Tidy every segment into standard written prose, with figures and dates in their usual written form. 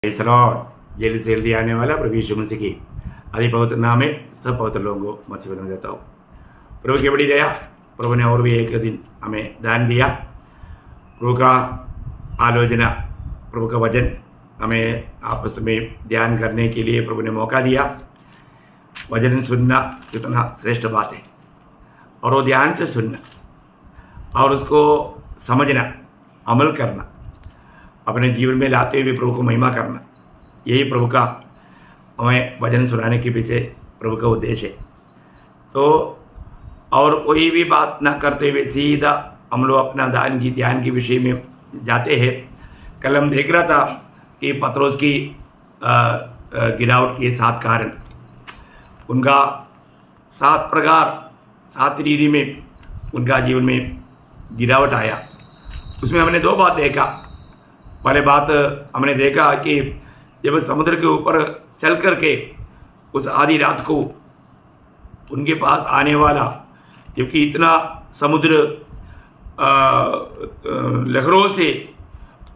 जल्दी से जल्दी आने वाला प्रभु यीशु मसीह की आदि पवित्र नाम में सब पवित्र लोगों को मसीह बदल देता हूँ। प्रभु की बड़ी दया, प्रभु ने और भी एक दिन हमें दान दिया। प्रभु का आलोचना, प्रभु का वचन हमें आपस में ध्यान करने के लिए प्रभु ने मौका दिया। वचन सुनना कितना श्रेष्ठ बात है, और वो ध्यान से सुनना और उसको समझना, अमल करना, अपने जीवन में लाते हुए प्रभु को महिमा करना, यही प्रभु का हमें वचन सुनाने के पीछे प्रभु का उद्देश्य है। तो और कोई भी बात ना करते हुए सीधा हम लोग अपना ध्यान के विषय में जाते हैं। कल हम देख रहा था कि पत्रोस की गिरावट के 7 कारण, उनका 7 प्रकार 7 रीति में उनका जीवन में गिरावट आया। उसमें हमने 2 बात देखा। पहले बात हमने देखा कि जब समुद्र के ऊपर चल कर के उस आधी रात को उनके पास आने वाला, जबकि इतना समुद्र लहरों से,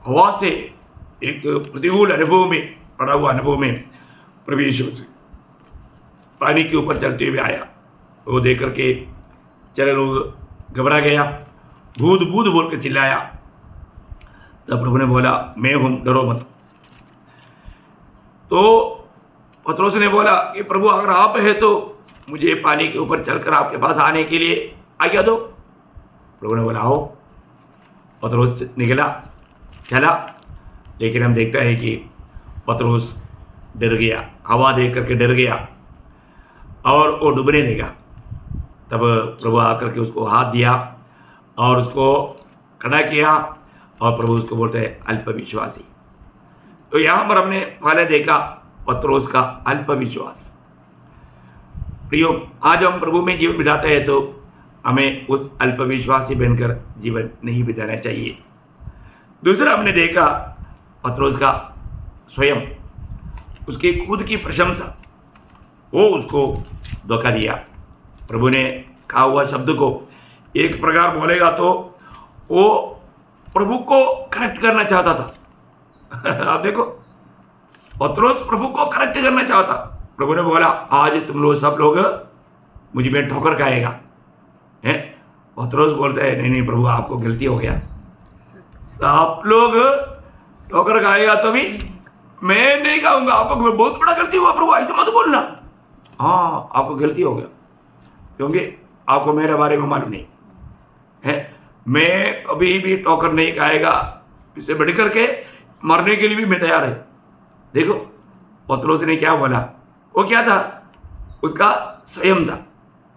हवा से एक प्रतिकूल अनुभव में पड़ा हुआ अनुभव में प्रभु यीशु पानी के ऊपर चलते हुए आया। वो देख करके चले लोग घबरा गया, भूत भूत बोल कर चिल्लाया। तब प्रभु ने बोला, मैं हूं, डरो मत। तो पत्रोस ने बोला कि प्रभु अगर आप है तो मुझे पानी के ऊपर चलकर आपके पास आने के लिए आज्ञा दो। प्रभु ने बोला आओ। पत्रोस निकला, चला, लेकिन हम देखते हैं कि पत्रोस डर गया, हवा देख करके डर गया और वो डूबने लगा। तब प्रभु आकर के उसको हाथ दिया और उसको खड़ा किया, और प्रभु उसको बोलते हैं अल्प विश्वासी। तो यहाँ पर हमने पहले देखा पत्रोस का अल्प विश्वास। प्रियो, आज हम प्रभु में जीवन बिताते हैं तो हमें उस अल्प विश्वासी बनकर जीवन नहीं बिताना चाहिए। दूसरा हमने देखा पत्रोस का स्वयं, उसकी खुद की प्रशंसा, वो उसको धोखा दिया। प्रभु ने कहा हुआ शब्द को एक प्रकार बोलेगा तो वो प्रभु को करेक्ट करना चाहता था। आप देखो, पत्रोस प्रभु को करेक्ट करना चाहता। प्रभु ने बोला आज तुम लोग सब लोग मुझे में ठोकर खाएगा। हैं? पत्रोस बोलते हैं नहीं नहीं प्रभु, आपको गलती हो गया, सब लोग ठोकर खाएगा तो भी मैं नहीं खाऊंगा, आपको बहुत बड़ा गलती हुआ प्रभु, ऐसा मत बोलना। हाँ, आपको गलती हो गया, क्योंकि आपको मेरे बारे में मालूम नहीं है। मैं कभी भी ठोकर नहीं खाएगा, इससे बढ़ करके मरने के लिए भी मैं तैयार है। देखो पत्रोस ने क्या बोला, वो क्या था, उसका स्वयं था,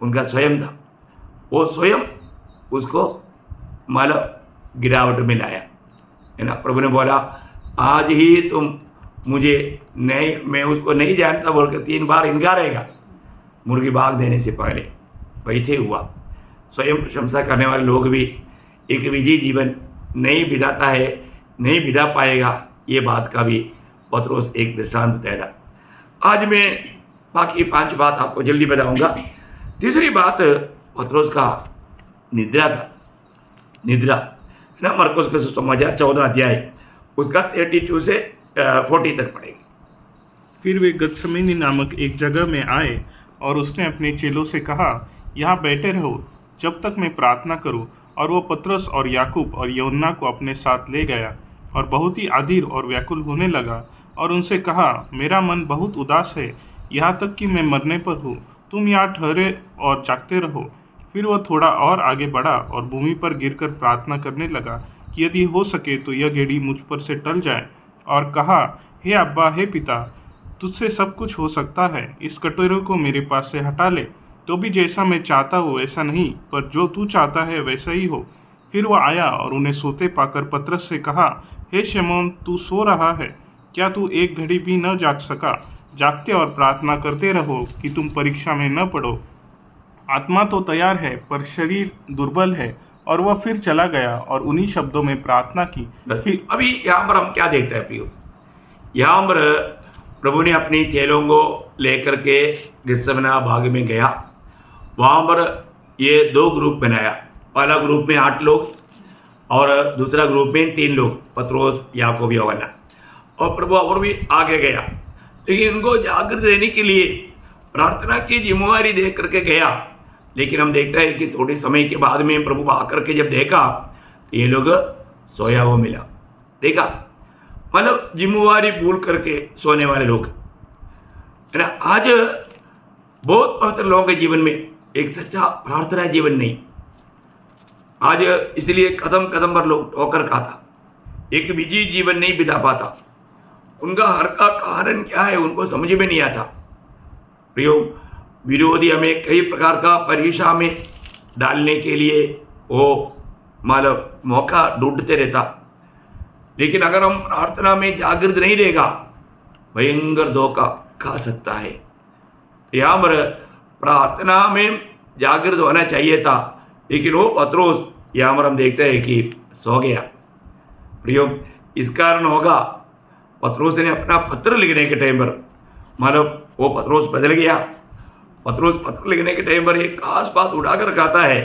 उनका स्वयं था। वो स्वयं उसको मतलब गिरावट में लाया, है ना। प्रभु ने बोला आज ही तुम मुझे नहीं, मैं उसको नहीं जानता बोलकर 3 बार इनकार रहेगा मुर्गी भाग देने से पहले। वैसे हुआ। स्वयं प्रशंसा करने वाले लोग भी एक विजयी जीवन नहीं बिताता है, नहीं बिता पाएगा। ये बात का भी पत्रोस एक दृष्टांत ठहरा। आज मैं बाकी 5 बात आपको जल्दी बताऊंगा। तीसरी बात पत्रोस का निद्रा था। निद्रा है ना, मरकुस का सुसमाचार 14 अध्याय उसका 32 से 40 तक पड़ेगी। फिर वे गत्समनी नामक एक जगह में आए और उसने अपने चेलों से कहा, यहाँ बैठे रहो जब तक मैं प्रार्थना करूं। और वो पतरस और याकूब और यूहन्ना को अपने साथ ले गया और बहुत ही अधीर और व्याकुल होने लगा और उनसे कहा, मेरा मन बहुत उदास है, यहाँ तक कि मैं मरने पर हूँ। तुम यहाँ ठहरे और जागते रहो। फिर वह थोड़ा और आगे बढ़ा और भूमि पर गिरकर प्रार्थना करने लगा कि यदि हो सके तो यह गेड़ी मुझ पर से टल जाए, और कहा, हे अब्बा, हे पिता, तुझसे सब कुछ हो सकता है, इस कटोरे को मेरे पास से हटा ले, तो भी जैसा मैं चाहता हूँ वैसा नहीं, पर जो तू चाहता है वैसा ही हो। फिर वह आया और उन्हें सोते पाकर पतरस से कहा, हे शमौन, तू सो रहा है, क्या तू एक घड़ी भी न जाग सका? जागते और प्रार्थना करते रहो कि तुम परीक्षा में न पड़ो। आत्मा तो तैयार है पर शरीर दुर्बल है। और वह फिर चला गया और उन्हीं शब्दों में प्रार्थना की। फिर अभी यहाँ पर हम क्या देखते हैं प्रियो, यहाँ पर प्रभु ने अपनी चेलों को लेकर के गित्समना बाग में गया। वहाँ पर ये 2 ग्रुप बनाया। पहला ग्रुप में 8 लोग और दूसरा ग्रुप में 3 लोग, पत्रोस, याकूब, यूहन्ना। और प्रभु और भी आगे गया, लेकिन उनको जागृत रहने के लिए प्रार्थना की जिम्मेवारी दे करके गया। लेकिन हम देखते हैं कि थोड़े समय के बाद में प्रभु आकर के जब देखा तो ये लोग सोया हुआ मिला। देखा, मतलब जिम्मेवारी भूल करके सोने वाले लोग है ना। आज बहुत पवित्र लोगों के जीवन में एक सच्चा प्रार्थना जीवन नहीं। आज इसलिए कदम कदम पर लोग ठोकर खाता, एक निजी जीवन नहीं बिता पाता। उनका हर का कारण क्या है उनको समझ में नहीं आता। प्रियो, विरोधी हमें कई प्रकार का परीक्षा में डालने के लिए वो मतलब मौका ढूंढते रहता, लेकिन अगर हम प्रार्थना में जागृत नहीं रहेगा भयंकर धोखा खा सकता है। यहाँ पर प्रार्थना में जागृत होना चाहिए था, लेकिन वो पत्रोस यहाँ पर हम देखते हैं कि सो गया। प्रियो, इस कारण होगा पत्रोस ने अपना पत्र लिखने के टाइम पर मतलब वो पत्रोस बदल गया। पत्रोस पत्र लिखने के टाइम पर एक खास बात उठाकर कहता है,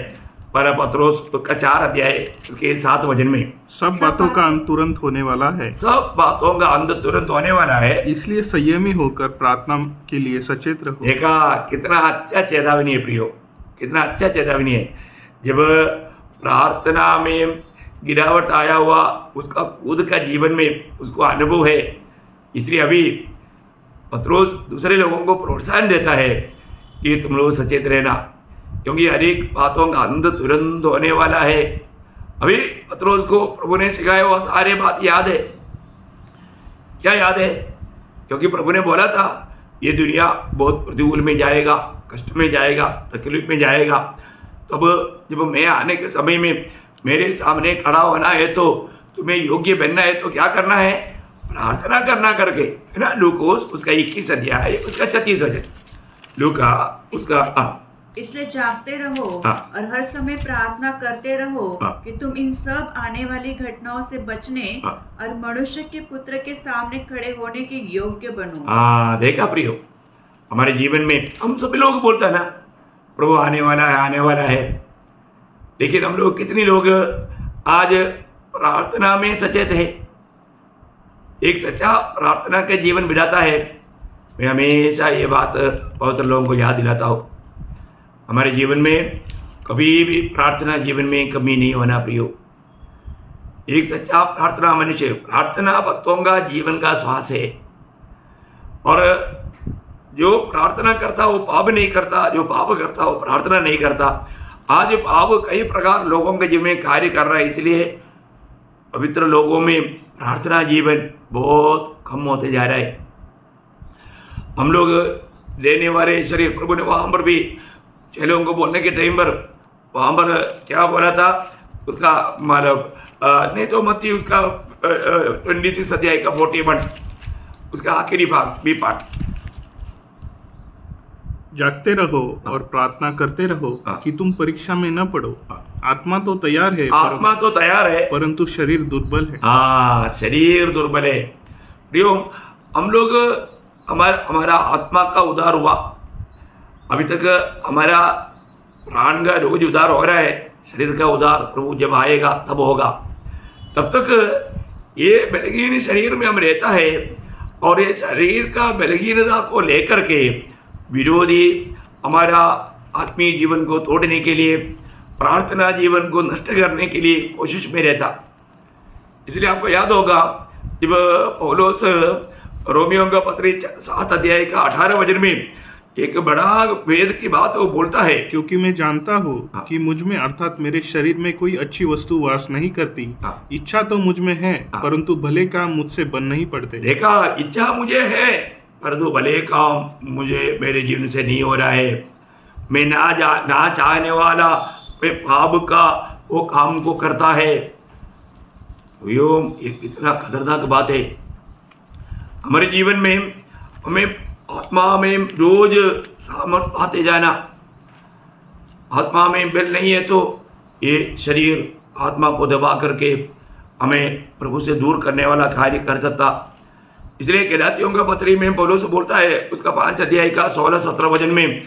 पर पत्रोस का 4 अध्याय के 7 वचन में सब बातों का अंत तुरंत होने वाला है, सब बातों का अंत तुरंत होने वाला है, इसलिए संयमी होकर प्रार्थना के लिए सचेत रहो। देखा कितना अच्छा चेतावनी है प्रियो, कितना अच्छा चेतावनी है। जब प्रार्थना में गिरावट आया हुआ उसका खुद का जीवन में उसको अनुभव है, इसलिए अभी पत्रोस दूसरे लोगों को प्रोत्साहन देता है कि तुम लोग सचेत रहना, क्योंकि हर एक बातों का अंत तुरंत होने वाला है। अभी पत्रोस को प्रभु ने सिखाया वो सारे बात याद है। क्या याद है? क्योंकि प्रभु ने बोला था ये दुनिया बहुत प्रतिकूल में जाएगा, कष्ट में जाएगा, तकलीफ में जाएगा। तब जब मैं आने के समय में मेरे सामने खड़ा होना है तो तुम्हें योग्य बनना है तो क्या करना है? प्रार्थना करना करके, है ना। लूकोस उसका 21 अध्याय उसका 36 अध्याय, लूका उसका इसलिए जागते रहो हाँ। और हर समय प्रार्थना करते रहो हाँ। कि तुम इन सब आने वाली घटनाओं से बचने हाँ। और मनुष्य के पुत्र के सामने खड़े होने के योग्य बनो। हाँ, देखा प्रियो, हमारे जीवन में हम सभी लोग बोलते हैं ना प्रभु आने वाला है, आने वाला है, लेकिन हम लोग कितने लोग आज प्रार्थना में सचेत है? एक सच्चा प्रार्थना का जीवन बिताता है। मैं हमेशा ये बात पवित्र लोगों को याद दिलाता हूँ, हमारे जीवन में कभी भी प्रार्थना जीवन में कमी नहीं होना प्रियो। एक सच्चा प्रार्थना मनुष्य, प्रार्थना भक्तों का जीवन का श्वास है। और जो प्रार्थना करता वो पाप नहीं करता, जो पाप करता वो प्रार्थना नहीं करता। आज पाप कई प्रकार लोगों के जीवन में कार्य कर रहा है, इसलिए पवित्र लोगों में प्रार्थना जीवन बहुत कम होते जा रहा है। हम लोग देने वाले शरीर, प्रभु ने वहाँ पर भी चेलों को बोलने के टाइम पर वहाँ पर क्या बोला था उसका मतलब नहीं तो मत्ती उसका 26 अध्याय का 41 उसका आखिरी भाग भी पाठ, जागते रहो और प्रार्थना करते रहो हाँ। कि तुम परीक्षा में न पड़ो। हाँ। आत्मा तो तैयार है आत्मा तो तैयार है परंतु शरीर दुर्बल है। हाँ, शरीर दुर्बल है। प्रियो, हम लोग हमारा आत्मा का उद्धार हुआ, अभी तक हमारा प्राण का रोज उद्धार हो रहा है, शरीर का उद्धार प्रभु जब आएगा तब होगा। तब तक ये बलहीन शरीर में हम रहता है और ये शरीर का बलहीनता को लेकर के विरोधी हमारा आत्मीय जीवन को तोड़ने के लिए, प्रार्थना जीवन को नष्ट करने के लिए कोशिश में रहता। इसलिए आपको याद होगा जब पौलुस रोमियो का पत्री 7 अध्याय का 18 वचन में एक बड़ा वेद की बात वो बोलता है, क्योंकि मैं जानता हूँ हाँ। कि मुझ में अर्थात मेरे शरीर में कोई अच्छी वस्तु वास नहीं करती। हाँ। इच्छा तो मुझ में है हाँ। परंतु भले काम मुझसे बन नहीं पड़ते। देखा, इच्छा मुझे है परंतु भले काम मुझे मेरे जीवन से नहीं हो रहा है। मैं ना चाहने वाला मैं पाप का वो काम को करता है। ये कितना खतरनाक बात है। हमारे जीवन में हमें आत्मा में रोज सामर्थ पाते जाना। आत्मा में बल नहीं है तो ये शरीर आत्मा को दबा करके हमें प्रभु से दूर करने वाला कार्य कर सकता। इसलिए गलातियों का पत्री में पौलुस बोलता है उसका 5 अध्याय का 16-17 वचन में,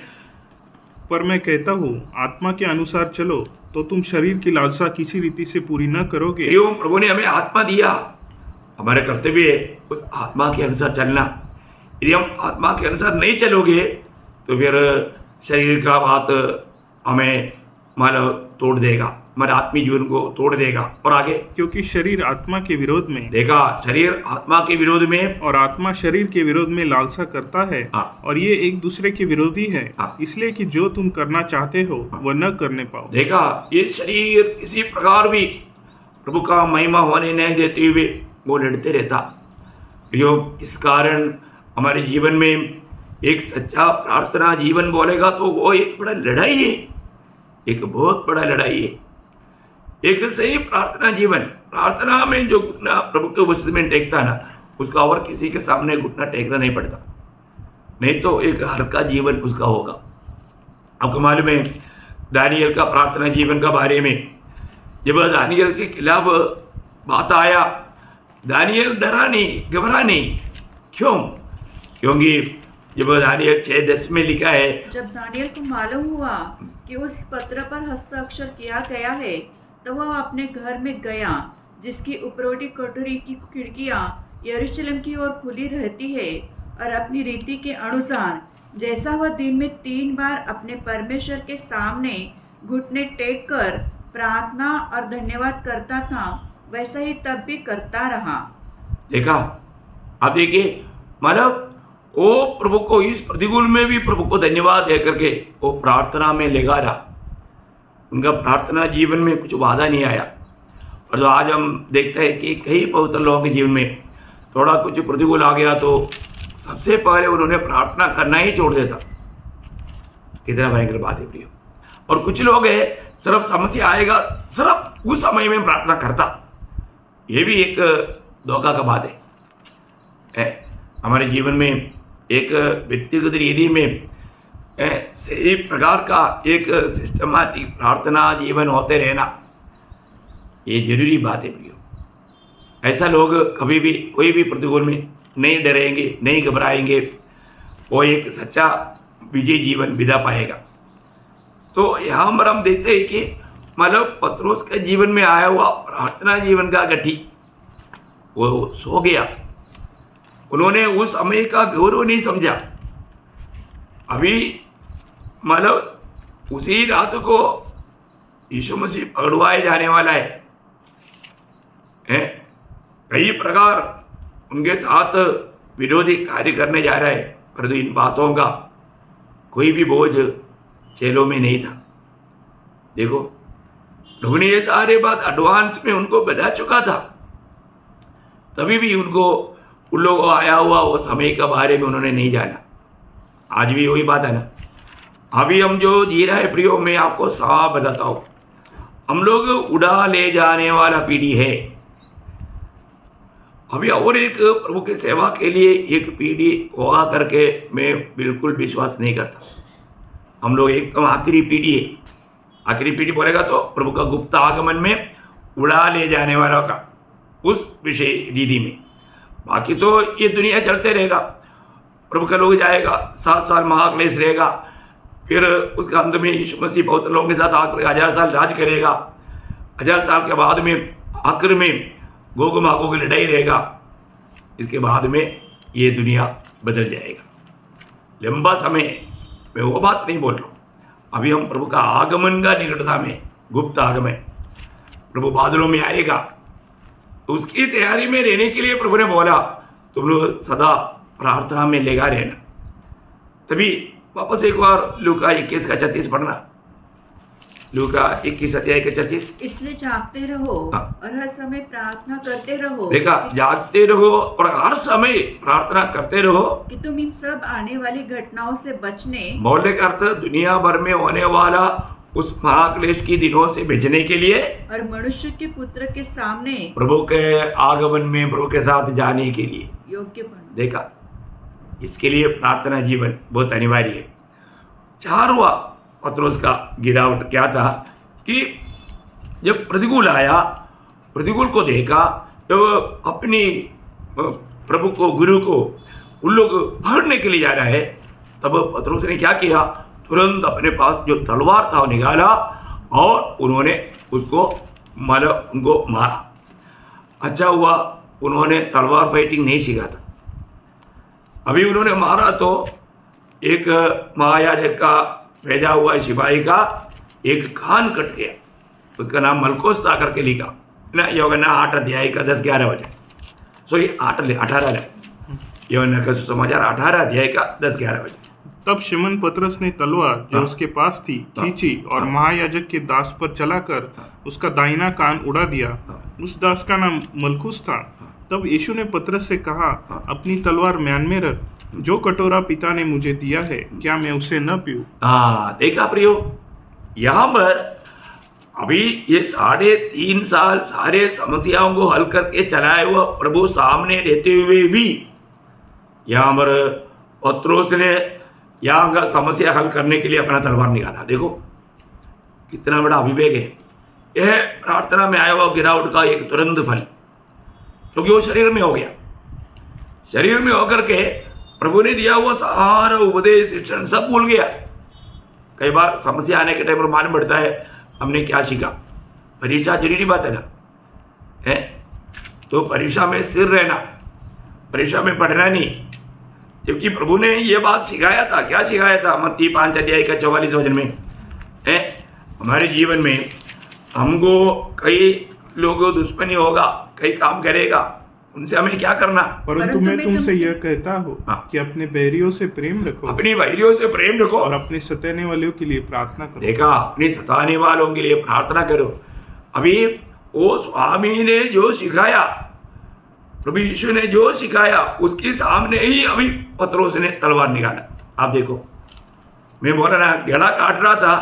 पर मैं कहता हूँ आत्मा के अनुसार चलो तो तुम शरीर की लालसा किसी रीति से पूरी न करोगे। क्यों? प्रभु ने हमें आत्मा दिया हमारे कर्तव्य है उस आत्मा के अनुसार चलना। यदि हम आत्मा के अनुसार नहीं चलोगे तो फिर शरीर का बात हमें मानो तोड़ देगा, हमारे आत्मीय जीवन को तोड़ देगा। और आगे, क्योंकि शरीर आत्मा के विरोध में देखा, शरीर आत्मा के विरोध में और आत्मा शरीर के विरोध में लालसा करता है, हाँ। और ये एक दूसरे के विरोधी है, हाँ। इसलिए कि जो तुम करना चाहते हो वह न करने पाओ। देखा, ये शरीर इसी प्रकार भी प्रभु का महिमा होने नहीं देते हुए वो लड़ते रहता। जो इस कारण हमारे जीवन में एक सच्चा प्रार्थना जीवन बोलेगा तो वो एक बड़ा लड़ाई है, एक बहुत बड़ा लड़ाई है। एक सही प्रार्थना जीवन, प्रार्थना में जो घुटना प्रभु के उपस्थिति में टेकता ना, उसका और किसी के सामने घुटना टेकना नहीं पड़ता, नहीं तो एक हल्का जीवन उसका होगा। आपको मालूम है दानियल का प्रार्थना जीवन का बारे में, जब दानियल के खिलाफ बात आया, दानियल डरा नहीं, घबरा नहीं। क्यों? क्योंकि जब दानियल 6:10 में लिखा है, जब दानियल को मालूम हुआ कि उस पत्र पर हस्ताक्षर किया गया है, तो वह अपने घर में गया, जिसकी उपरोटी कटोरी की खिड़कियां यरूशलेम की ओर खुली रहती है, और अपनी रीति के अनुसार जैसा वह दिन में 3 बार अपने परमेश्वर के सामने घुटने टेक कर प्रार्थना और धन्यवाद करता था, वैसा ही तब भी करता रहा। देखा, आप देखिए, मतलब वो प्रभु को इस प्रतिकूल में भी प्रभु को धन्यवाद दे करके वो प्रार्थना में लगा रहा। उनका प्रार्थना जीवन में कुछ बाधा नहीं आया। और जो आज हम देखते हैं कि कई पवित्र लोगों के जीवन में थोड़ा कुछ प्रतिकूल आ गया तो सबसे पहले उन्होंने प्रार्थना करना ही छोड़ देता। कितना भयंकर बात है प्रियो। और कुछ लोग है सिर्फ समस्या आएगा सिर्फ उस समय में प्रार्थना करता, ये भी एक धोखा का बात है। हमारे जीवन में एक व्यक्तिगत रीति में सही प्रकार का एक सिस्टमैटिक प्रार्थना जीवन होते रहना, ये जरूरी बात है प्रियो। ऐसा लोग कभी भी कोई भी प्रतिकूल में नहीं डरेंगे, नहीं घबराएंगे, वो एक सच्चा विजय जीवन बिता पाएगा। तो यहाँ पर हम देखते हैं कि मतलब पत्रोस के जीवन में आया हुआ प्रार्थना जीवन का गठी वो सो गया। उन्होंने उस समय का गौरव नहीं समझा। अभी मतलब उसी रात को यीशु मसीह पकड़वाए जाने वाला है। कई प्रकार उनके साथ विरोधी कार्य करने जा रहा है, परंतु इन बातों का कोई भी बोझ चेलों में नहीं था। देखो, प्रभु ने ये सारे बात एडवांस में उनको बता चुका था, तभी भी उनको उन लोगों को आया हुआ वो समय के बारे में उन्होंने नहीं जाना। आज भी वही बात है ना। अभी हम जो जी रहे हैं प्रियो, मैं आपको साफ बताता हूँ, हम लोग उड़ा ले जाने वाला पीढ़ी है। अभी और एक प्रभु की सेवा के लिए एक पीढ़ी होगा करके मैं बिल्कुल विश्वास नहीं करता। हम लोग एकदम आखिरी पीढ़ी है। आखिरी पीढ़ी बोलेगा तो प्रभु का गुप्त आगमन में उड़ा ले जाने वालों का उस विषय रीति में। बाकी तो ये दुनिया चलते रहेगा, प्रभु का लोग जाएगा, 7 साल महाक्लेश रहेगा, फिर उसका अंत में यीशु मसीह बहुत लोगों के साथ आकर 1000 साल राज करेगा। 1000 साल के बाद में आखिर में गोग मागोग की लड़ाई रहेगा। इसके बाद में ये दुनिया बदल जाएगा। लंबा समय, मैं वो बात नहीं बोल रहा हूँ। अभी हम प्रभु का आगमन का निकटता में, गुप्त आगमन, प्रभु बादलों में आएगा, तो उसकी तैयारी में रहने के लिए प्रभु ने बोला तुम लोग सदा प्रार्थना में लगा रहना। तभी वापस एक बार लूका 21:36 पढ़ना। लूका 21:36। इसलिए जागते रहो और हर समय प्रार्थना करते रहो। देखा, जागते रहो और हर समय प्रार्थना करते रहो कि तुम इन सब आने वाली घटनाओं से बचने, बोलने का अर्थ दुनिया भर में होने वाला उस महाक्लेश की दिनों से बचने के लिए और मनुष्य के पुत्र के सामने प्रभु के आगमन में प्रभु के साथ जाने के लिए योग्य बनो। देखा, इसके लिए प्रार्थना जीवन बहुत अनिवार्य है। 4वां पत्रोस का गिरावट क्या था कि जब प्रतिकूल आया, प्रतिकूल को देखा, तो अपनी प्रभु को, गुरु को उन लोग पकड़ने के लिए जा रहा है, तब पत्रोस ने क्या किया, तुरंत अपने पास जो तलवार था वो निकाला और उन्होंने उसको उनको मारा। अच्छा हुआ उन्होंने तलवार फाइटिंग नहीं सीखा था। अभी उन्होंने मारा तो एक महायाजक का भेजा हुआ सिपाही का एक कान कट गया। उसका नाम मलकोस था करके लिखा ना, యోహన్నా 8 अध्याय का 10-11 वचन, सॉरी 18 యోహన్నా का सुसमाचार 18 अध्याय का 10-11 वचन। तब शिमोन पतरस ने तलवार जो हाँ। उसके पास थी खींची और महायाजक के दास पर चलाकर उसका दाहिना कान उड़ा दिया। उस दास का नाम मलकुस था। तब यीशु ने पतरस से कहा, अपनी तलवार म्यान में रख, जो कटोरा पिता ने मुझे दिया है क्या मैं उसे न पीऊं? देखा प्रियो, यहाँ पर अभी ये 3.5 साल सारे समस्याओं को हल करके चलाए हुआ प्रभु सामने रहते हुए भी यहाँ पर पतरस ने यहाँ का समस्या हल करने के लिए अपना तलवार निकाला। देखो कितना बड़ा अभिवेक है। यह प्रार्थना में आया हुआ गिरावट का एक तुरंत फल, क्योंकि वो शरीर में हो गया। शरीर में होकर के प्रभु ने दिया हुआ सारा उपदेश शिक्षण सब भूल गया। कई बार समस्या आने के टाइम पर मालूम पड़ता है हमने क्या सीखा। परीक्षा जरूरी बात है ना, है तो परीक्षा में स्थिर रहना, परीक्षा में पढ़ना नहीं, जबकि प्रभु ने ये बात सिखाया था। क्या सिखाया था? मत्ती 5 अध्याय का 44 वचन में है, हमारे जीवन में हमको कई लोगों दुश्मनी होगा, कई काम करेगा, उनसे हमें क्या करना? परंतु मैं तुमसे यह कहता हूँ कि अपने बैरियों से प्रेम रखो, अपनी भाइयों से प्रेम रखो और अपने सताने वालों के लिए प्रार्थना करो। देखा, अपनी सताने वालों के लिए प्रार्थना करो। अभी वो स्वामी ने जो सिखाया, प्रभु यीशु ने जो सिखाया, उसके सामने ही अभी पतरस ने तलवार निकाला। आप देखो, मैं बोल रहा गला काट रहा था,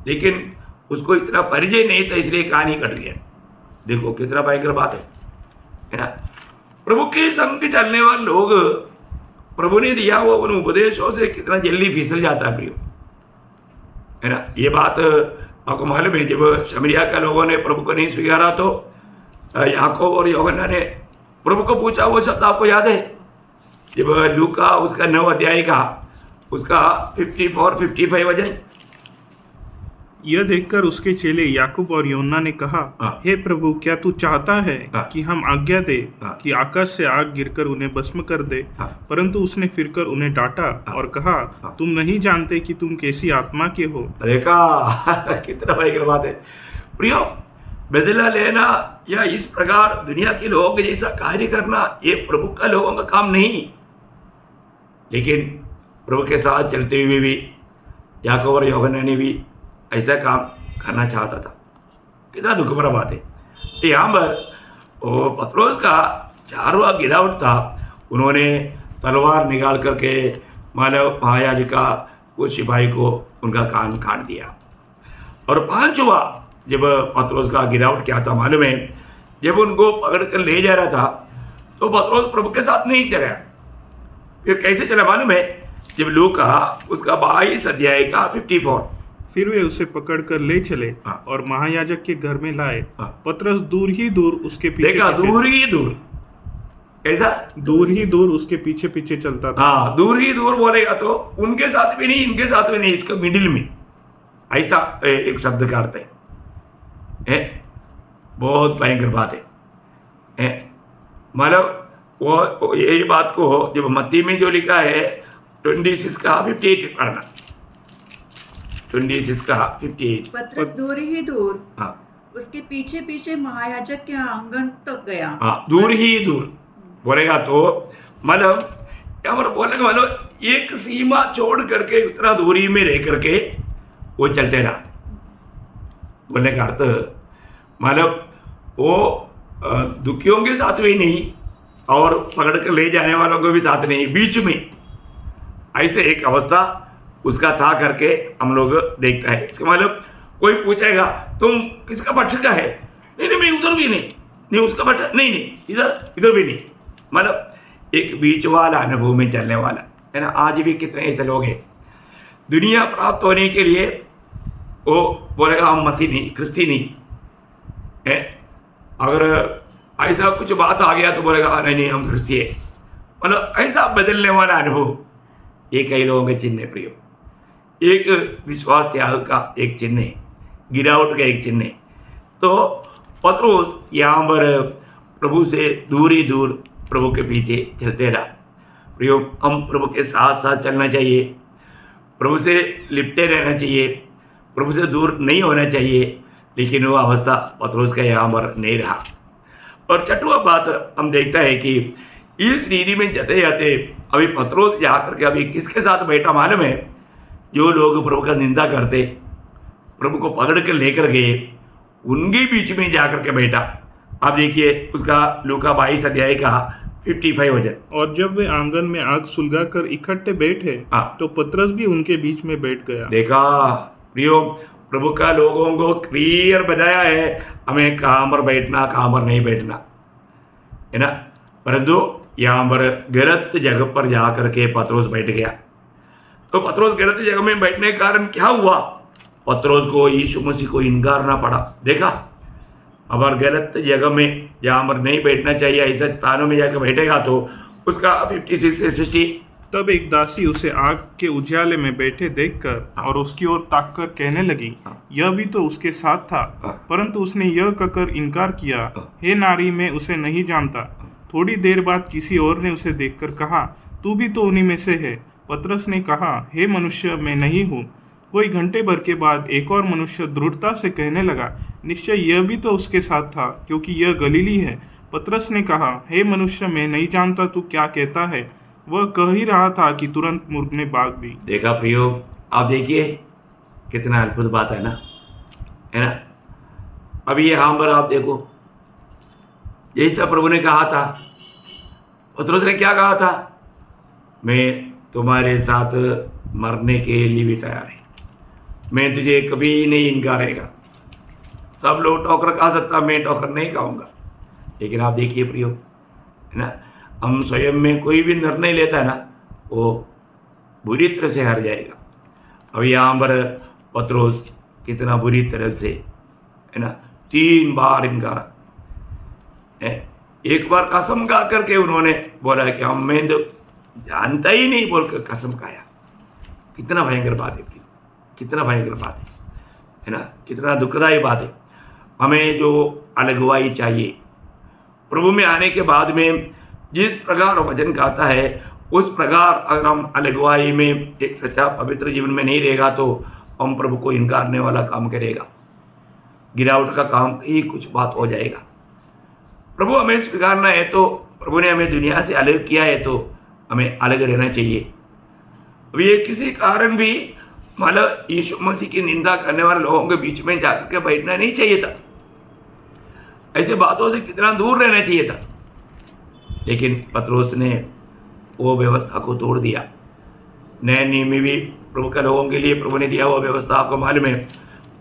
लेकिन उसको इतना परिचय नहीं था, इसलिए कान ही कट गया। देखो कितना भयंकर बात है ना। प्रभु के संग चलने वाले लोग प्रभु ने दिया हुआ उन उपदेशों से कितना जल्दी फिसल जाता है प्रियो, है ना। ये बात आपको मालूम है, जब शमरिया के लोगों ने प्रभु को नहीं स्वीकारा तो याकूब और यूहन्ना ने प्रभु को पूछा। वो शब्द आपको याद है, जब लूका उसका 9 अध्याय का उसका 54-55 वचन। यह देखकर उसके चेले याकूब और यूहन्ना ने कहा, हे प्रभु, क्या तू चाहता है कि हम आज्ञा दे कि आकाश से आग गिरकर उन्हें भस्म कर दे? परंतु उसने फिरकर उन्हें डांटा और कहा, तुम नहीं जानते कि तुम कैसी आत्मा के हो। देखा कितना भयंकर बात है प्रियो। बदला लेना या इस प्रकार दुनिया के लोगों के जैसा कार्य करना, ये प्रभु का लोगों का काम नहीं। लेकिन प्रभु के साथ चलते हुए भी याकूब और यूहन्ना ने भी ऐसा काम करना चाहता था। कितना दुख भरा बात है। तो यहाँ पर वो पतरस का 4वां गिरावट था, उन्होंने तलवार निकाल करके मानव महायाजक का उस सिपाही को उनका कान काट दिया। और 5वां जब पतरस का गिरावट क्या था मालूम है, जब उनको पकड़ कर ले जा रहा था तो पतरस प्रभु के साथ नहीं चला। फिर कैसे चला मालूम है? जब लूका उसका 22 अध्याय का 54, फिर वे उसे पकड़कर ले चले और महायाजक के घर में लाए। पतरस दूर ही दूर उसके पीछे, देखा दूर ही दूर, कैसा दूर ही दूर उसके पीछे पीछे चलता था। हाँ, दूर ही दूर बोलेगा तो उनके साथ भी नहीं, इनके साथ भी नहीं, इसका मिडिल में, ऐसा एक शब्द का अर्थ है। बहुत भयंकर बात है। मतलब वो यही बात को जब मत्ती में जो लिखा है 26 का 58 पढ़ना, 26 का 58। पतरस दूर ही दूर हाँ उसके पीछे पीछे महायाजक के आंगन तक गया। हाँ, दूर ही दूर बोलेगा तो मतलब क्या बोलेगा, मतलब एक सीमा छोड़ करके उतना दूरी में रह करके वो चलते रहा। बोलने का अर्थ मतलब वो दुखियों के साथ भी नहीं और पकड़ कर ले जाने वालों को भी साथ नहीं, बीच में ऐसे एक अवस्था उसका था करके हम लोग देखता है। इसका मतलब कोई पूछेगा तुम किसका पक्ष का है? नहीं नहीं, मैं उधर भी नहीं उसका पक्ष नहीं, इधर भी नहीं। मतलब एक बीच वाला अनुभव में चलने वाला है ना। आज भी कितने ऐसे लोग हैं, दुनिया प्राप्त होने के लिए वो बोलेगा हम मसीह नहीं, क्रिस्ती नहीं है। अगर ऐसा कुछ बात आ गया तो बोलेगा नहीं हम क्रिस्ती है। मतलब ऐसा बदलने वाला अनुभव ये कई लोगों के चिन्ह है प्रियो। एक विश्वास त्याग का एक चिन्ह है, गिरावट का एक चिन्ह है। तो पतरस यहाँ पर प्रभु से दूर ही दूर प्रभु के पीछे चलते रहा। प्रियो, हम प्रभु के साथ साथ चलना चाहिए, प्रभु से लिपटे रहना चाहिए, प्रभु से दूर नहीं होना चाहिए। लेकिन वो अवस्था पतरस का यहाँ पर नहीं रहा। और छठवां बात हम देखता है कि इस रीति में जाते जाते अभी पतरस जाकर के अभी किसके साथ बैठा मालूम है? जो लोग प्रभु का निंदा करते, प्रभु को पकड़ कर लेकर गए, उनके बीच में जाकर के बैठा। आप देखिए उसका लूका 22 अध्याय का 55 वचन। और जब वे आंगन में आग सुलगा कर इकट्ठे बैठे हाँ। तो पतरस भी उनके बीच में बैठ गया। देखा प्रियो, प्रभु का लोगों को क्लियर बताया है हमें कहाँ पर बैठना, कहाँ पर नहीं बैठना, है ना। परंतु यहाँ पर गलत जगह पर जा करके पतरस बैठ गया। तो पतरस गलत जगह में बैठने के कारण क्या हुआ? पतरस को यीशु मसीह को इनकारना पड़ा। देखा, अगर गलत जगह में जहाँ पर नहीं बैठना चाहिए ऐसे स्थानों में जाकर बैठेगा तो उसका 56 से 60। तब एक दासी उसे आग के उजाले में बैठे देखकर और उसकी ओर ताककर कहने लगी, यह भी तो उसके साथ था। परंतु उसने यह कहकर इनकार किया, हे नारी, मैं उसे नहीं जानता। थोड़ी देर बाद किसी और ने उसे देखकर कहा, तू भी तो उन्हीं में से है। पतरस ने कहा, हे मनुष्य, मैं नहीं हूँ। कोई घंटे भर के बाद एक और मनुष्य दृढ़ता से कहने लगा, निश्चय यह भी तो उसके साथ था, क्योंकि यह गलीली है। पतरस ने कहा, हे मनुष्य, मैं नहीं जानता तू क्या कहता है। वह कह ही रहा था कि तुरंत मुर्ग ने भाग दी। देखा प्रियो, आप देखिए कितना अद्भुत बात है ना। अभी यहाँ पर आप देखो, जैसा प्रभु ने कहा था, पतरस ने क्या कहा था? मैं तुम्हारे साथ मरने के लिए भी तैयार है, मैं तुझे कभी नहीं इनकारेगा। सब लोग ठोकर खा सकता, मैं ठोकर नहीं खाऊंगा। लेकिन आप देखिए प्रियो, है ना, हम स्वयं में कोई भी निर्णय लेता है ना, वो बुरी तरह से हार जाएगा। अब यहाँ पर पतरस कितना बुरी तरह से, है ना, 3 बार इनकार है। एक बार कसम खा करके उन्होंने बोला कि हम मैं तो जानता ही नहीं, बोलकर कसम खाया। कितना भयंकर बात है, कितना भयंकर बात है ना, कितना दुखदायी बात है। हमें जो अलगवाई चाहिए, प्रभु में आने के बाद में जिस प्रकार वचन कहता है उस प्रकार अगर हम अलगवाई में एक सच्चा पवित्र जीवन में नहीं रहेगा तो हम प्रभु को इनकारने वाला काम करेगा, गिरावट का काम ही कुछ बात हो जाएगा। प्रभु हमें स्वीकारना है तो प्रभु ने हमें दुनिया से अलग किया है तो हमें अलग रहना चाहिए। अब ये किसी कारण भी मतलब यीशु मसीह की निंदा करने वाले लोगों के बीच में जाकर के बैठना नहीं चाहिए था, ऐसे बातों से कितना दूर रहना चाहिए था। लेकिन पतरस ने वो व्यवस्था को तोड़ दिया। नए नियम में भी प्रभु के लोगों के लिए प्रभु ने दिया वो व्यवस्था आपको मालूम है।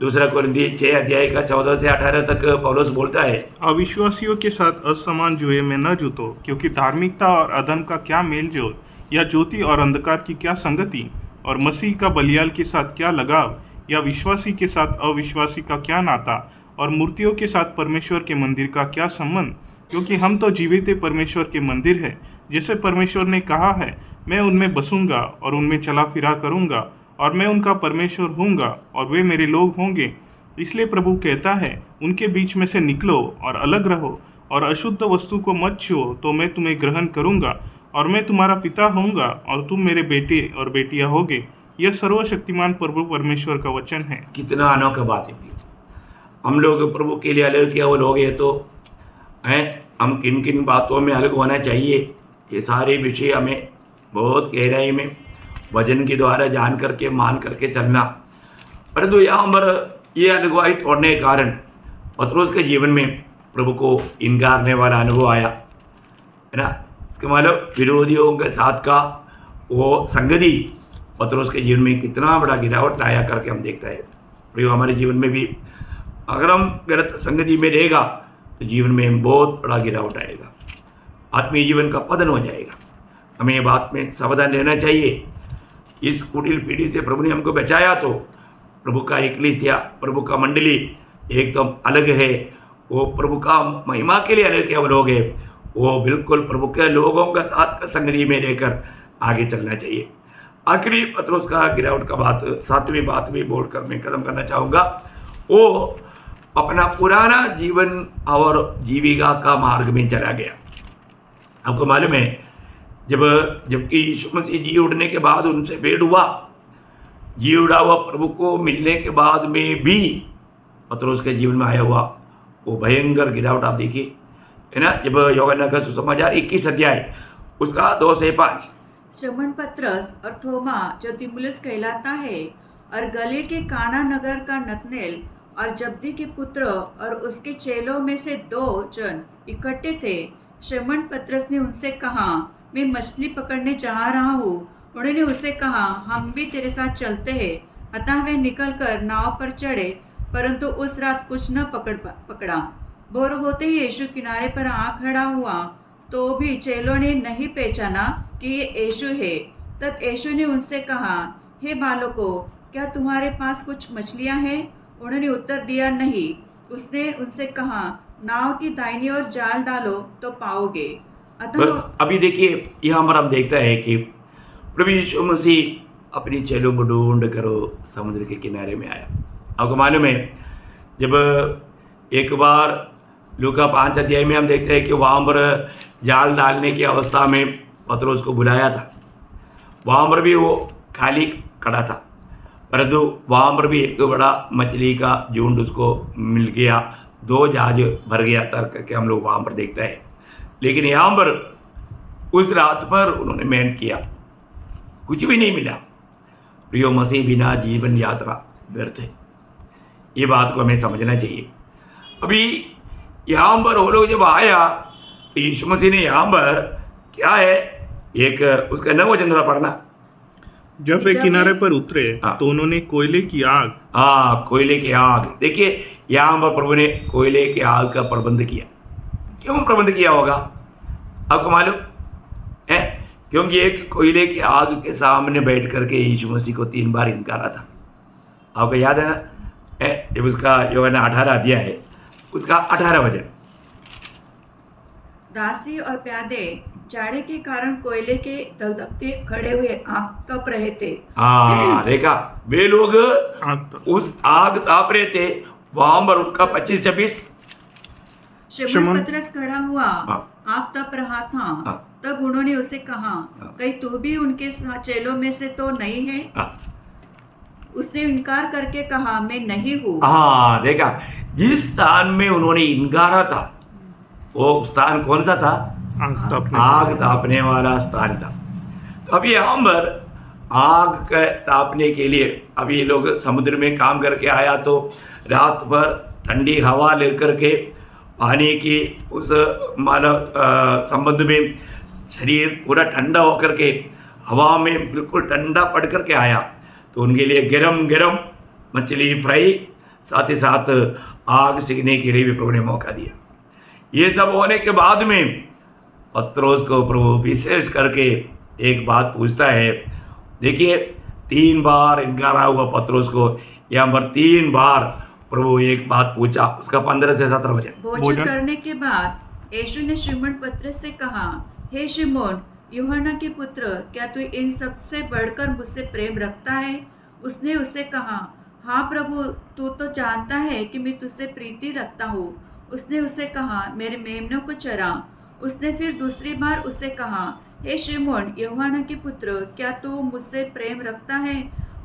2 कोरिन्थी 6 अध्याय का 14 से 18 तक पौलुस बोलता है, अविश्वासियों के साथ असमान जुए में न जुतो, क्योंकि धार्मिकता और अधर्म का क्या मेल जोल, या ज्योति और अंधकार की क्या संगति, और मसीह का बलियाल के साथ क्या लगाव, या विश्वासी के साथ अविश्वासी का क्या नाता, और मूर्तियों के साथ परमेश्वर के मंदिर का क्या संबंध। क्योंकि हम तो जीवित परमेश्वर के मंदिर है। जैसे परमेश्वर ने कहा है, मैं उनमें बसूंगा और उनमें चला फिरा करूंगा, और मैं उनका परमेश्वर होऊंगा और वे मेरे लोग होंगे। इसलिए प्रभु कहता है, उनके बीच में से निकलो और अलग रहो, और अशुद्ध वस्तु को मत छुओ, तो मैं तुम्हें ग्रहण करूंगा, और मैं तुम्हारा पिता होऊंगा और तुम मेरे बेटे और बेटियां होगे। यह सर्वशक्तिमान प्रभु परमेश्वर का वचन है। कितना अनोखा बात है। हम लोग प्रभु के लिए अलग किया वो लोग ये तो हैं, हम किन किन बातों में अलग होना चाहिए ये सारे विषय हमें बहुत गहराई में वचन के द्वारा जान करके मान करके चलना। परंतु यहाँ पर ये अलगवाई तोड़ने के कारण पतरस के जीवन में प्रभु को इनकारने वाला अनुभव आया, है ना। इसके मतलब विरोधियों के साथ का वो संगति पतरस के जीवन में कितना बड़ा गिरावट लाया करके हम देखते हैं। प्रभु हमारे जीवन में भी अगर हम गलत संगति में रहेगा तो जीवन में बहुत बड़ा गिरावट आएगा, आत्मीय जीवन का पतन हो जाएगा। हमें ये बात में सावधान रहना चाहिए। इस कुटिल पीढ़ी से प्रभु ने हमको बचाया तो प्रभु का एकलीसिया, प्रभु का मंडली एकदम अलग है। वो प्रभु का महिमा के लिए अलग क्या लोग हैं, वो बिल्कुल प्रभु के लोगों का साथ संगति में रहकर आगे चलना चाहिए। आखिरी पतरस का गिरावट का बात 7वीं बात भी बोलकर मैं खत्म करना चाहूँगा। वो अपना पुराना जीवन और जीविका का मार्ग में चला गया। आपको मालूम है, जबकि यीशु मसीह जी उठने के बाद उनसे भेंट हुआ, जी उड़ा हुआ प्रभु को मिलने के बाद में भी पतरस के जीवन में आया हुआ वो भयंकर गिरावट आप देखिए, है ना। जब यूहन्ना का सुसमाचार 21 अध्याय उसका 2 से 5, शमौन पतरस और थोमा जो दिमुलुस कहलाता है और गलील के काना नगर का नतनेल और जब्दी के पुत्र और उसके चेलों में से 2 जन इकट्ठे थे। शमौन पतरस ने उनसे कहा, मैं मछली पकड़ने जा रहा हूँ। उन्होंने उससे कहा, हम भी तेरे साथ चलते हैं। अतः वे निकलकर नाव पर चढ़े, परंतु उस रात कुछ न पकड़ा। भोर होते ही यीशु किनारे पर आ खड़ा हुआ, तो भी चेलों ने नहीं पहचाना कि ये यीशु है। तब यीशु ने उनसे कहा, हे बालकों, क्या तुम्हारे पास कुछ मछलियाँ हैं? उन्होंने उत्तर दिया, नहीं। उसने उनसे कहा, नाव की दाहिनी ओर जाल डालो तो पाओगे। अतः अभी देखिए यहाँ पर हम देखता है कि प्रभु यीशु मसीह अपनी चेलों को ढूंढ कर समुद्र के किनारे में आया। आपको मालूम है, जब एक बार लूका 5 अध्याय में हम देखते हैं कि वहाँ पर जाल डालने की अवस्था में पतरस को बुलाया था, वहाँ पर भी वो खाली खड़ा था, परंतु वहाँ पर भी एक बड़ा मछली का झुंड उसको मिल गया, 2 जहाज भर गया तर्क करके हम लोग वहाँ पर देखते हैं। लेकिन यहाँ पर उस रात पर उन्होंने मेहनत किया, कुछ भी नहीं मिला। प्रियो मसीह बिना जीवन यात्रा व्यर्थ है, ये बात को हमें समझना चाहिए। अभी यहाँ पर वो लोग जब आया तो यीशु मसीह ने यहाँ पर क्या है, एक उसका 9 वचन थोड़ा पढ़ना। जब वे किनारे पर उतरे तो उन्होंने कोयले की आग, कोयले की आग, देखिए यहाँ पर प्रभु ने कोयले की आग का प्रबंध किया। क्यों प्रबंध किया होगा आपको मालूम है? क्योंकि एक कोयले की आग के सामने बैठ करके यीशु मसीह को 3 बार इनकारा था। आपको याद है ना, जब उसका यूहन्ना 18 अध्याय है उसका 18 वचन, दासी और प्यादे जाड़े के कारण कोयले के दगदगते खड़े हुए आग तप रहे थे। देखा, वे लोग उस आग ताप रहे थे। वहां पर उनका 25-26 शमौन पतरस खड़ा हुआ आग तप रहा था। तब उन्होंने उसे कहा, कहीं तू भी उनके चेलों में से तो नहीं है? उसने इनकार करके कहा, मैं नहीं हूँ। देखा, जिस स्थान में उन्होंने इनकारा था वो स्थान कौन सा था? आग तापने वाला स्थान था। तो अभी यहाँ पर आग तापने के लिए अभी ये लोग समुद्र में काम करके आया, तो रात भर ठंडी हवा लेकर के पानी की उस मानव संबंध में शरीर पूरा ठंडा होकर के हवा में बिल्कुल ठंडा पड़ करके आया, तो उनके लिए गरम गरम मछली फ्राई, साथ ही साथ आग सेकने के लिए भी प्रभु ने मौका दिया। ये सब होने के बाद में पतरस को प्रभु विशेष करके एक बात पूछता है। देखिए 3 बार इनकारा हुआ पतरस को, यहाँ पर 3 बार प्रभु एक बात पूछा। उसका 15 से 17 वचन। भोजन करने के बाद यीशु ने शिमोन पतरस से कहा, हे शिमोन यूहन्ना के पुत्र, क्या तू इन सबसे बढ़कर मुझसे प्रेम रखता है? उसने उससे कहा, हाँ प्रभु, तू तो जानता है कि मैं तुझसे प्रीति रखता हूँ। उसने उसे कहा, मेरे मेमनों को चरा। उसने फिर दूसरी बार उससे कहा, हे शिमोन यूहन्ना के पुत्र, क्या तू मुझसे प्रेम रखता है?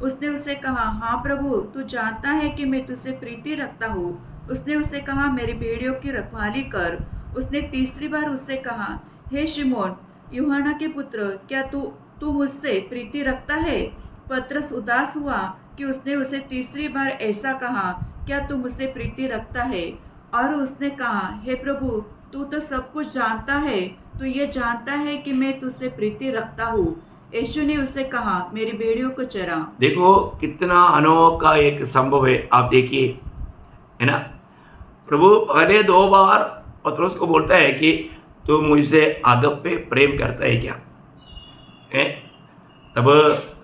उसने उसे कहा, हाँ प्रभु, तू जानता है कि मैं तुझसे प्रीति रखता हूँ। उसने उसे कहा, मेरी भेड़ियों की रखवाली कर। उसने तीसरी बार उससे कहा, हे शिमोन यूहन्ना के पुत्र, क्या तू मुझसे प्रीति रखता है? पतरस उदास हुआ कि उसने उसे तीसरी बार ऐसा कहा, क्या तू मुझसे प्रीति रखता है? और उसने कहा, हे प्रभु, तू तो सब कुछ जानता है, तू ये जानता है कि मैं तुझसे प्रीति रखता हूँ। यीशु ने उसे कहा, मेरी भेड़ियों को चरा। देखो कितना अनोखा एक संभव है, आप देखिए, है ना। प्रभु पहले 2 बार पतरस को बोलता है कि तू मुझसे अगप्पे प्रेम करता है क्या? तब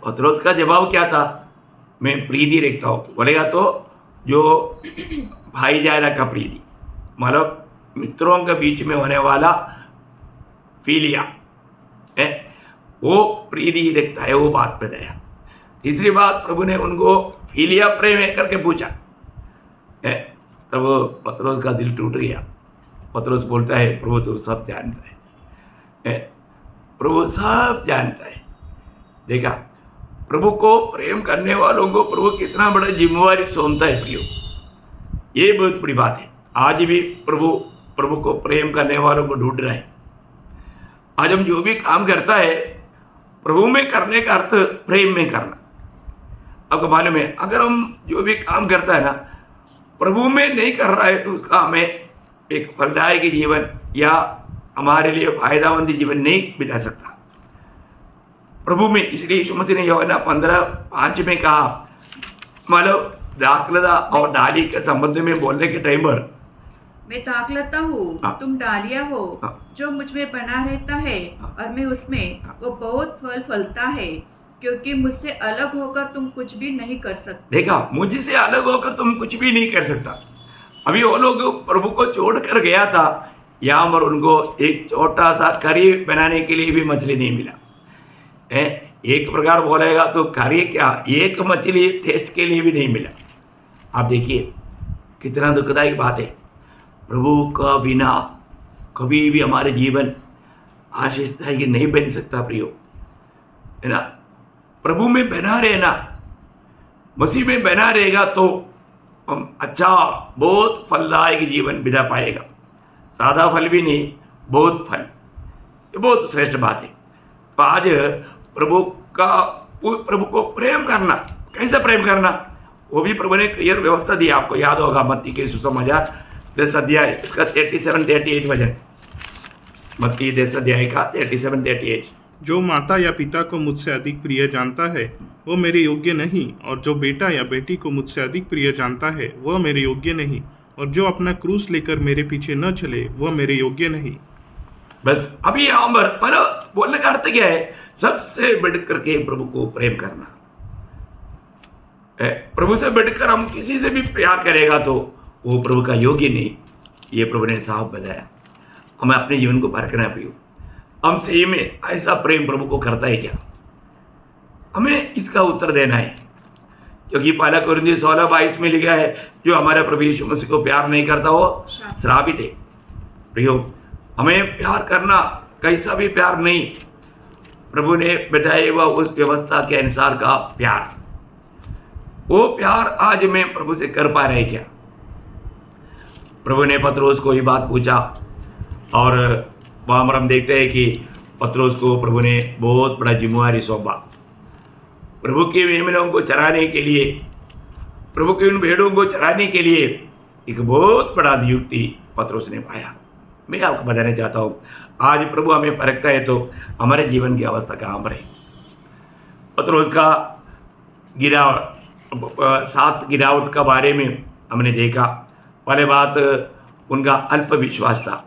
पतरस का जवाब क्या था? मैं प्रीति रखता हूँ। बोलेगा तो जो भाईचारा का प्रीति, मतलब मित्रों के बीच में होने वाला फीलिया है, वो प्रीति रखता है, वो बात बताया। तीसरी बात प्रभु ने उनको फीलिया प्रेम करके पूछा है, तब पतरस का दिल टूट गया। पतरस बोलता है, प्रभु तो सब जानता है, प्रभु सब जानता है। देखा, प्रभु को प्रेम करने वालों को प्रभु कितना बड़ा जिम्मेवारी सौंपता है प्रियो। ये बहुत बड़ी बात है। आज भी प्रभु को प्रेम करने वालों को ढूंढ रहा है। आज हम जो भी काम करता है प्रभु में करने का अर्थ प्रेम में करना। आपको मालूम है, अगर हम जो भी काम करता है ना प्रभु में नहीं कर रहा है तो उसका हमें एक फलदायक जीवन या हमारे लिए फायदामंद जीवन नहीं बिता सकता प्रभु में। इसलिए यीशु मसीह ने यूहन्ना 15:5 में कहा, मतलब दाखलता और डाली के संबंध में बोलने के टाइम पर, मैं दाखलता हूँ, हाँ। तुम डालियाँ हो। हाँ। जो मुझ में बना रहता है हाँ। और मैं उसमें, हाँ। वो बहुत फल फलता है, क्योंकि मुझसे अलग होकर तुम कुछ भी नहीं कर सकते। देखा, मुझसे अलग होकर तुम कुछ भी नहीं कर सकता। अभी वो लोग प्रभु को छोड़ कर गया था, यहाँ पर उनको एक छोटा सा करी बनाने के लिए भी मछली नहीं मिला है। एक प्रकार बोलेगा तो करी क्या, एक मछली टेस्ट के लिए भी नहीं मिला। आप देखिए कितना दुखदायक बात है। प्रभु का बिना कभी भी हमारे जीवन आशीषदायक नहीं बन सकता प्रियो, है ना। प्रभु में बना रहना, मसीह में बना रहेगा तो हम अच्छा बहुत फलदायक जीवन बिता पाएगा। सादा फल भी नहीं, बहुत फल, ये बहुत श्रेष्ठ बात है। तो आज प्रभु को प्रेम करना, कैसे प्रेम करना, वो भी प्रभु ने क्लियर व्यवस्था दी। आपको याद होगा मत्ती के सुसमाचार 10 अध्याय इसका 37-38 वचन, मत्ती 10 अध्याय का 37-38। जो माता या पिता को मुझसे अधिक प्रिय जानता है वो मेरे योग्य नहीं, और जो बेटा या बेटी को मुझसे अधिक प्रिय जानता है वह मेरे योग्य नहीं, और जो अपना क्रूस लेकर मेरे पीछे न चले वह मेरे योग्य नहीं। बस अभी यहाँ पर मतलब बोलने का अर्थ क्या है, सबसे बढ़कर के प्रभु को प्रेम करना। प्रभु से बढ़कर हम किसी से भी प्यार करेगा तो वो प्रभु का योग्य नहीं, ये प्रभु ने साफ बताया। हमें अपने जीवन को परखना है प्रियो, हम सही में ऐसा प्रेम प्रभु को करता है क्या, हमें इसका उत्तर देना है। क्योंकि पहला कुरिन्थियों 16:22 में लिखा है, जो हमारे प्रभु यीशु मसीह को प्यार नहीं करता वो श्रापित है। प्रियो, हमें प्यार करना, कैसा भी प्यार नहीं, प्रभु ने बताया हुआ उस व्यवस्था के अनुसार का प्यार, वो प्यार आज मैं प्रभु से कर पा रहे क्या। प्रभु ने पतरस को ये बात पूछा और वहाँ पर हम देखते हैं कि पतरस को प्रभु ने बहुत बड़ा जिम्मेवारी सौंपा। प्रभु के मेमनों को चराने के लिए, प्रभु के उन भेड़ों को चराने के लिए एक बहुत बड़ा नियुक्ति पतरस ने पाया। मैं आपको बताना चाहता हूँ, आज प्रभु हमें परखता है तो हमारे जीवन की अवस्था कहाँ पर है। पतरस का 7 गिरावट का बारे में हमने देखा। पहले बात उनका अल्प विश्वास था।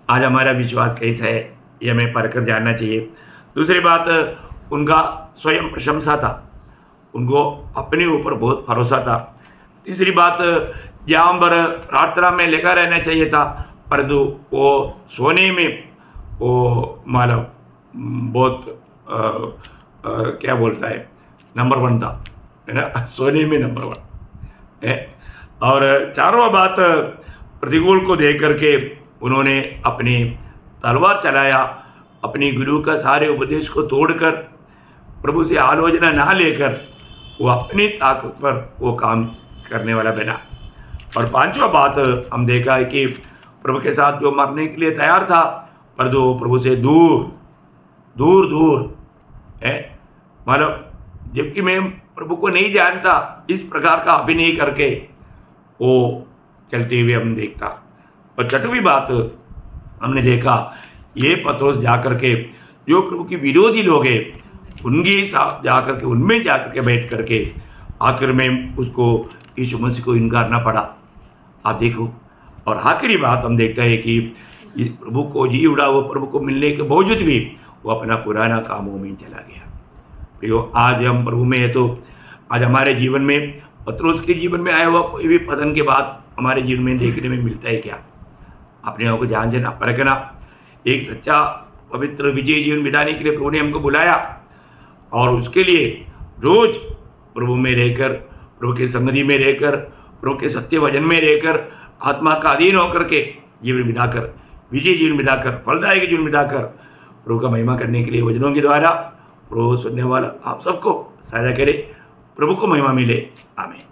आज हमारा विश्वास कैसा है ये हमें परखकर जानना चाहिए। दूसरी बात उनका स्वयं प्रशंसा था, उनको अपने ऊपर बहुत भरोसा था। तीसरी बात, जहाँ पर प्रार्थना में लगा रहना चाहिए था, परंतु वो सोने में वो मतलब बहुत क्या बोलता है, नंबर 1 था, है ना, सोने में नंबर 1 है। और चारवां बात, प्रतिकूल को देख करके उन्होंने अपनी तलवार चलाया, अपनी गुरु का सारे उपदेश को तोड़कर, प्रभु से आलोचना ना लेकर वो अपनी ताकत पर वो काम करने वाला बना। और पांचवा बात हम देखा है कि प्रभु के साथ जो मरने के लिए तैयार था, पर जो प्रभु से दूर है, मतलब जबकि मैं प्रभु को नहीं जानता, इस प्रकार का अभिनय करके वो चलते हुए हम देखता। और छठवीं बात हमने देखा, ये पतरस जाकर के जो प्रभु की विरोधी लोग हैं उनके साथ जाकर के, उनमें जाकर के बैठ करके आखिर में उसको यीशु मसीह को इनकारना पड़ा। आप देखो। और आखिरी बात हम देखते हैं कि प्रभु को जी उड़ा, वो प्रभु को मिलने के बावजूद भी वो अपना पुराना कामों में चला गया। प्रियो, आज हम प्रभु में है तो आज हमारे जीवन में पतरस के जीवन में आया हुआ कोई भी पतन के बाद हमारे जीवन में देखने में मिलता है क्या? अपने आप को जानना परखना। एक सच्चा पवित्र विजय जीवन बिताने के लिए प्रभु ने हमको बुलाया और उसके लिए रोज प्रभु में रहकर, प्रभु की संगति में रहकर, प्रभु के सत्य वचन में रहकर आत्मा का अधीन होकर के जीवन बिताकर, विजय जीवन बिताकर, फलदायक जीवन बिताकर प्रभु का महिमा करने के लिए वचनों के द्वारा प्रभु सुनने वाला आप सबको सहायता करे। प्रभु को महिमा मिले। आमीन।